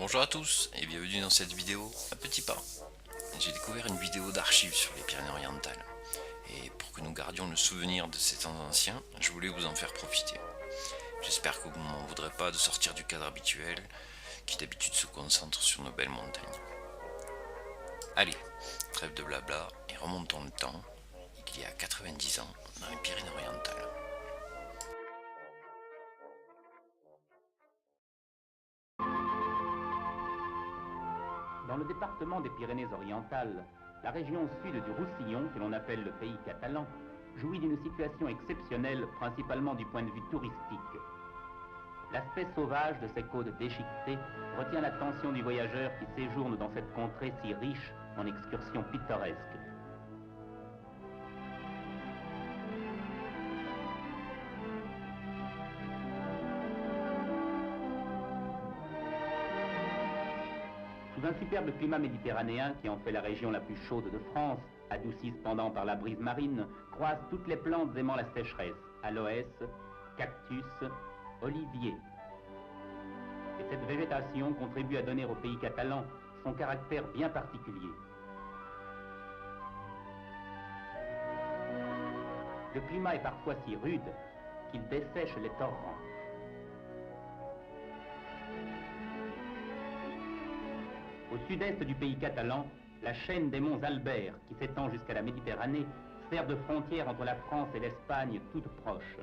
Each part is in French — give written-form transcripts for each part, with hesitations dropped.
Bonjour à tous et bienvenue dans cette vidéo à petits pas. J'ai découvert une vidéo d'archives sur les Pyrénées-Orientales et pour que nous gardions le souvenir de ces temps anciens, je voulais vous en faire profiter. J'espère que vous ne m'en voudrez pas de sortir du cadre habituel qui d'habitude se concentre sur nos belles montagnes. Allez, trêve de blabla et remontons le temps, il y a 90 ans dans les Pyrénées-Orientales. Dans le département des Pyrénées-Orientales, la région sud du Roussillon, que l'on appelle le pays catalan, jouit d'une situation exceptionnelle, principalement du point de vue touristique. L'aspect sauvage de ces côtes déchiquetées retient l'attention du voyageur qui séjourne dans cette contrée si riche en excursions pittoresques. Sous un superbe climat méditerranéen qui en fait la région la plus chaude de France, adoucie cependant par la brise marine, croissent toutes les plantes aimant la sécheresse, aloès, cactus, olivier. Et cette végétation contribue à donner au pays catalan son caractère bien particulier. Le climat est parfois si rude qu'il dessèche les torrents. Au sud-est du pays catalan, la chaîne des monts Albert, qui s'étend jusqu'à la Méditerranée, sert de frontière entre la France et l'Espagne, toute proche.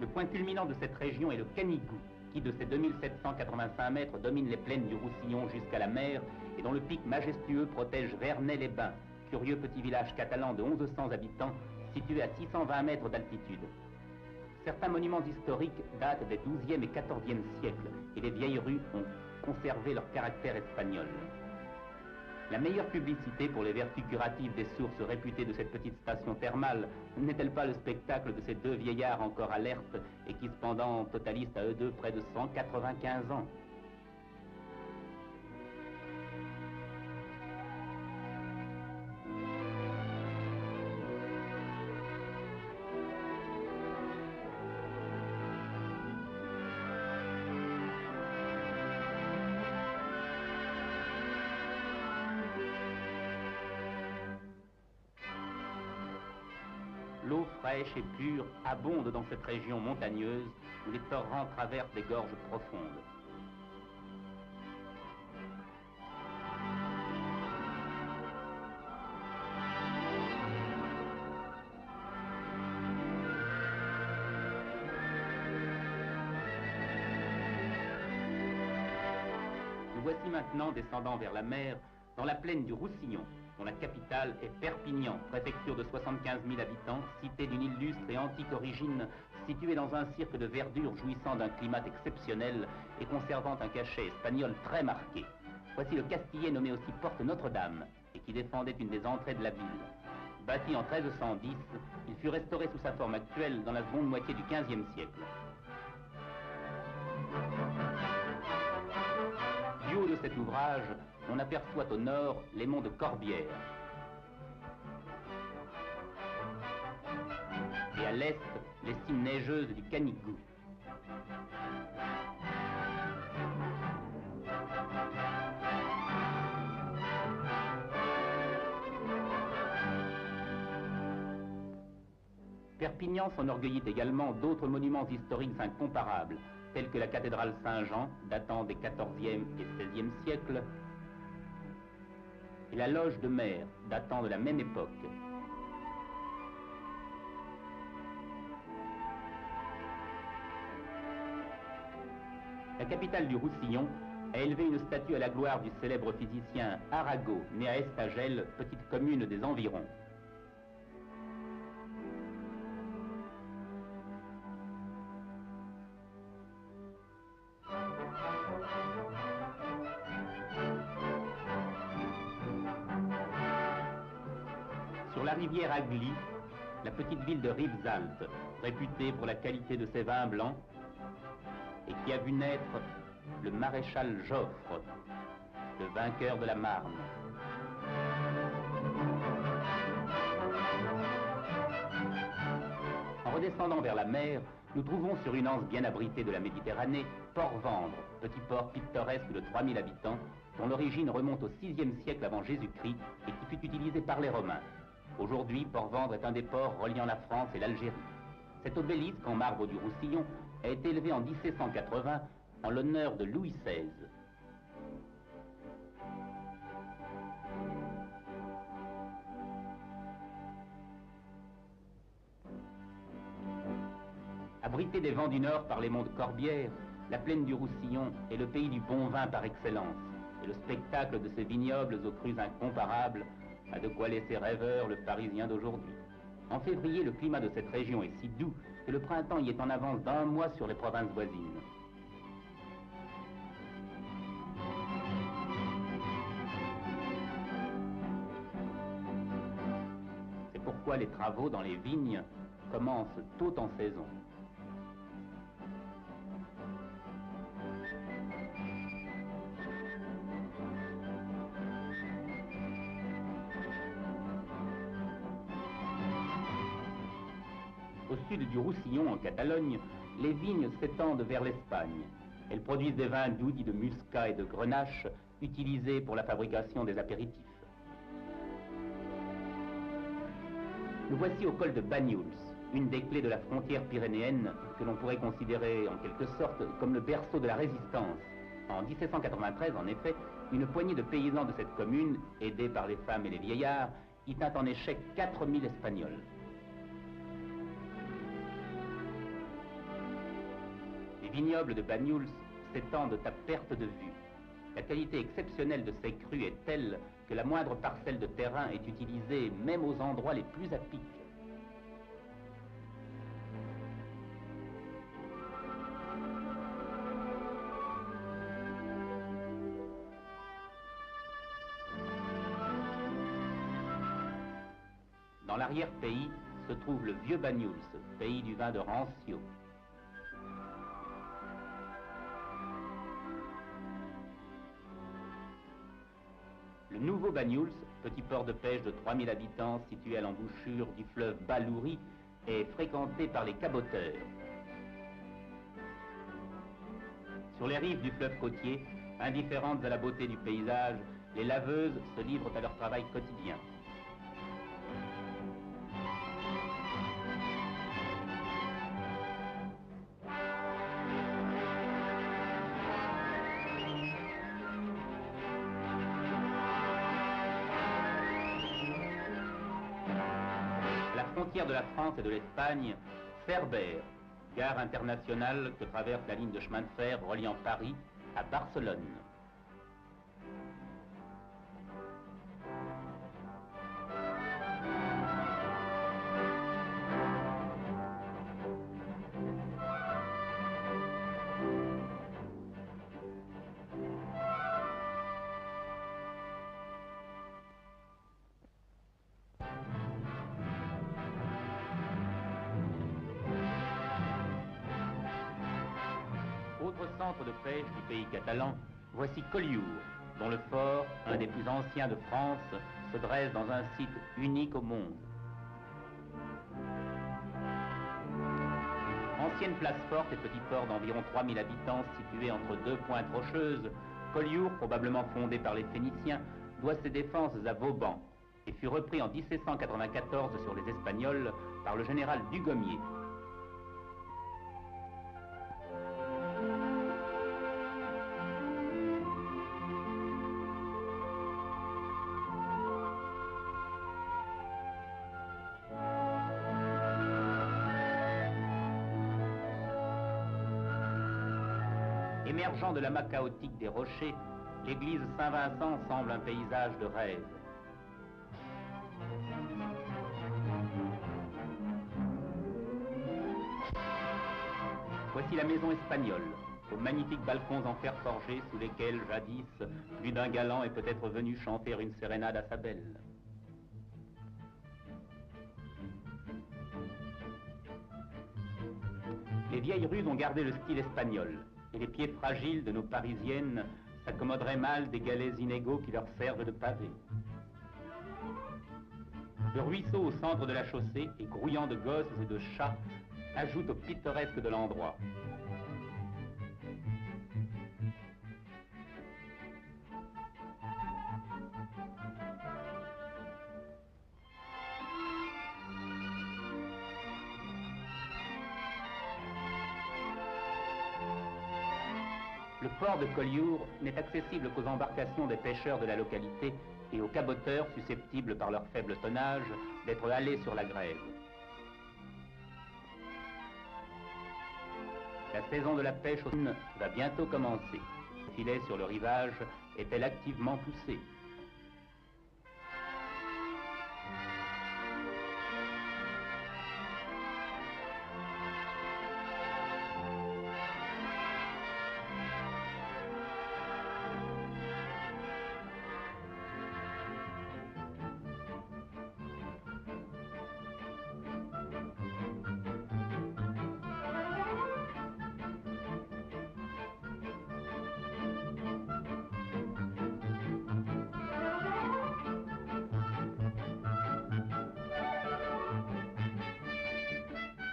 Le point culminant de cette région est le Canigou, qui de ses 2785 mètres domine les plaines du Roussillon jusqu'à la mer et dont le pic majestueux protège Vernet-les-Bains, curieux petit village catalan de 1100 habitants, situé à 620 mètres d'altitude. Certains monuments historiques datent des XIIe et XIVe siècles et les vieilles rues ont conservé leur caractère espagnol. La meilleure publicité pour les vertus curatives des sources réputées de cette petite station thermale n'est-elle pas le spectacle de ces deux vieillards encore alertes et qui cependant totalisent à eux deux près de 195 ans? L'eau fraîche et pure abonde dans cette région montagneuse où les torrents traversent des gorges profondes. Nous voici maintenant descendant vers la mer dans la plaine du Roussillon, dont la capitale est Perpignan, préfecture de 75 000 habitants, cité d'une illustre et antique origine, située dans un cirque de verdure jouissant d'un climat exceptionnel et conservant un cachet espagnol très marqué. Voici le Castillet nommé aussi Porte Notre-Dame et qui défendait une des entrées de la ville. Bâti en 1310, il fut restauré sous sa forme actuelle dans la seconde moitié du XVe siècle. Du haut de cet ouvrage, on aperçoit au nord les monts de Corbière. Et à l'est, les cimes neigeuses du Canigou. Perpignan s'enorgueillit également d'autres monuments historiques incomparables, tels que la cathédrale Saint-Jean, datant des XIVe et XVIe siècles, et la loge de mer, datant de la même époque. La capitale du Roussillon a élevé une statue à la gloire du célèbre physicien Arago, né à Estagel, petite commune des environs. Sur la rivière Agly, la petite ville de Rivesaltes, réputée pour la qualité de ses vins blancs, et qui a vu naître le maréchal Joffre, le vainqueur de la Marne. En redescendant vers la mer, Nous trouvons sur une anse bien abritée de la Méditerranée, Port-Vendre, petit port pittoresque de 3000 habitants, dont l'origine remonte au VIe siècle avant Jésus-Christ et qui fut utilisé par les Romains. Aujourd'hui, Port-Vendre est un des ports reliant la France et l'Algérie. Cet obélisque en marbre du Roussillon a été élevé en 1780 en l'honneur de Louis XVI. Abritée des vents du Nord par les monts de Corbière, la plaine du Roussillon est le pays du bon vin par excellence. Et le spectacle de ces vignobles aux crues incomparables a de quoi laisser rêveur le Parisien d'aujourd'hui. En février, le climat de cette région est si doux que le printemps y est en avance d'1 mois sur les provinces voisines. C'est pourquoi les travaux dans les vignes commencent tôt en saison. Au sud du Roussillon, en Catalogne, les vignes s'étendent vers l'Espagne. Elles produisent des vins doux dits de muscat et de grenache, utilisés pour la fabrication des apéritifs. Nous voici au col de Banyuls, une des clés de la frontière pyrénéenne que l'on pourrait considérer en quelque sorte comme le berceau de la résistance. En 1793, en effet, une poignée de paysans de cette commune, aidés par les femmes et les vieillards, y tint en échec 4000 Espagnols. Les vignobles de Banyuls s'étendent à perte de vue. La qualité exceptionnelle de ces crus est telle que la moindre parcelle de terrain est utilisée même aux endroits les plus à pic. Dans l'arrière-pays se trouve le vieux Banyuls, pays du vin de Rancio. Le nouveau Banyuls, petit port de pêche de 3000 habitants situé à l'embouchure du fleuve Balouri, est fréquenté par les caboteurs. Sur les rives du fleuve côtier, indifférentes à la beauté du paysage, les laveuses se livrent à leur travail quotidien. Frontière de la France et de l'Espagne, Cerbère, gare internationale que traverse la ligne de chemin de fer reliant Paris à Barcelone. Autre centre de pêche du pays catalan, voici Collioure, dont le fort, un des plus anciens de France, se dresse dans un site unique au monde. Ancienne place forte et petit port d'environ 3000 habitants situé entre deux pointes rocheuses, Collioure, probablement fondé par les Phéniciens, doit ses défenses à Vauban et fut repris en 1794 sur les Espagnols par le général Dugommier. Émergeant de l'amas chaotique des rochers, l'église Saint-Vincent semble un paysage de rêve. Voici la maison espagnole, aux magnifiques balcons en fer forgé sous lesquels, jadis, plus d'un galant est peut-être venu chanter une sérénade à sa belle. Les vieilles rues ont gardé le style espagnol, et les pieds fragiles de nos parisiennes s'accommoderaient mal des galets inégaux qui leur servent de pavés. Le ruisseau au centre de la chaussée est grouillant de gosses et de chats ajoute au pittoresque de l'endroit. Le port de Collioure n'est accessible qu'aux embarcations des pêcheurs de la localité et aux caboteurs susceptibles par leur faible tonnage d'être halés sur la grève. La saison de la pêche au Thun va bientôt commencer. Le filet sur le rivage est-elle activement poussé?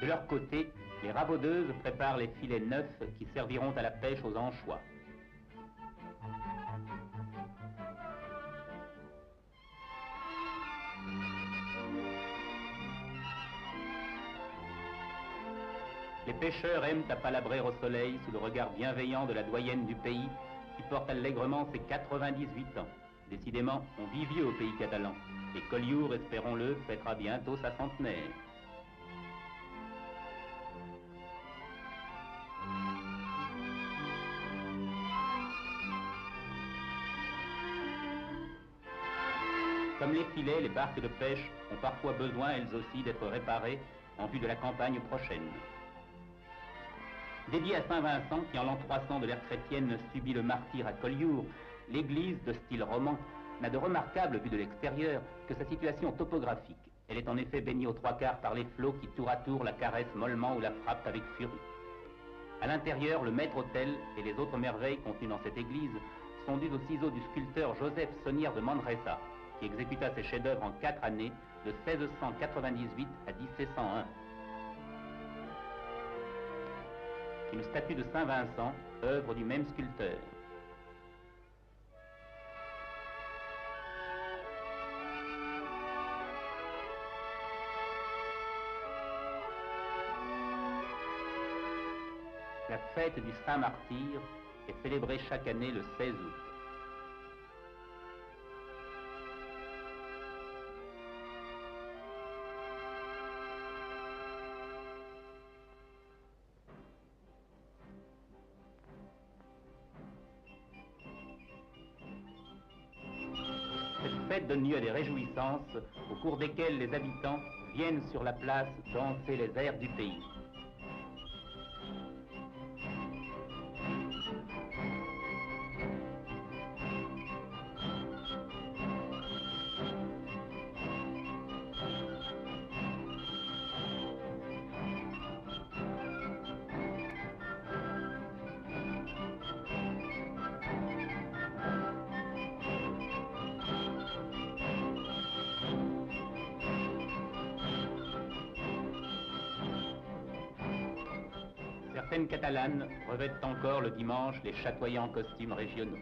De leur côté, les ravaudeuses préparent les filets neufs qui serviront à la pêche aux anchois. Les pêcheurs aiment à palabrer au soleil sous le regard bienveillant de la doyenne du pays qui porte allègrement ses 98 ans. Décidément, on vit vieux au pays catalan. Et Collioure, espérons-le, fêtera bientôt sa centenaire. Comme les filets, les barques de pêche ont parfois besoin, elles aussi, d'être réparées en vue de la campagne prochaine. Dédiée à Saint-Vincent, qui en l'an 300 de l'ère chrétienne subit le martyre à Collioure, l'église, de style roman, n'a de remarquable vue de l'extérieur que sa situation topographique. Elle est en effet baignée aux 3/4 par les flots qui tour à tour la caressent mollement ou la frappent avec furie. À l'intérieur, le maître-autel et les autres merveilles contenues dans cette église sont dues aux ciseaux du sculpteur Joseph Sonnière de Manresa, qui exécuta ses chefs-d'œuvre en 4 années, de 1698 à 1701. Une statue de Saint-Vincent, œuvre du même sculpteur. La fête du Saint-Martyr est célébrée chaque année le 16 août. Cette fête donne lieu à des réjouissances au cours desquelles les habitants viennent sur la place danser les airs du pays. Certaines catalanes revêtent encore le dimanche les chatoyants costumes régionaux.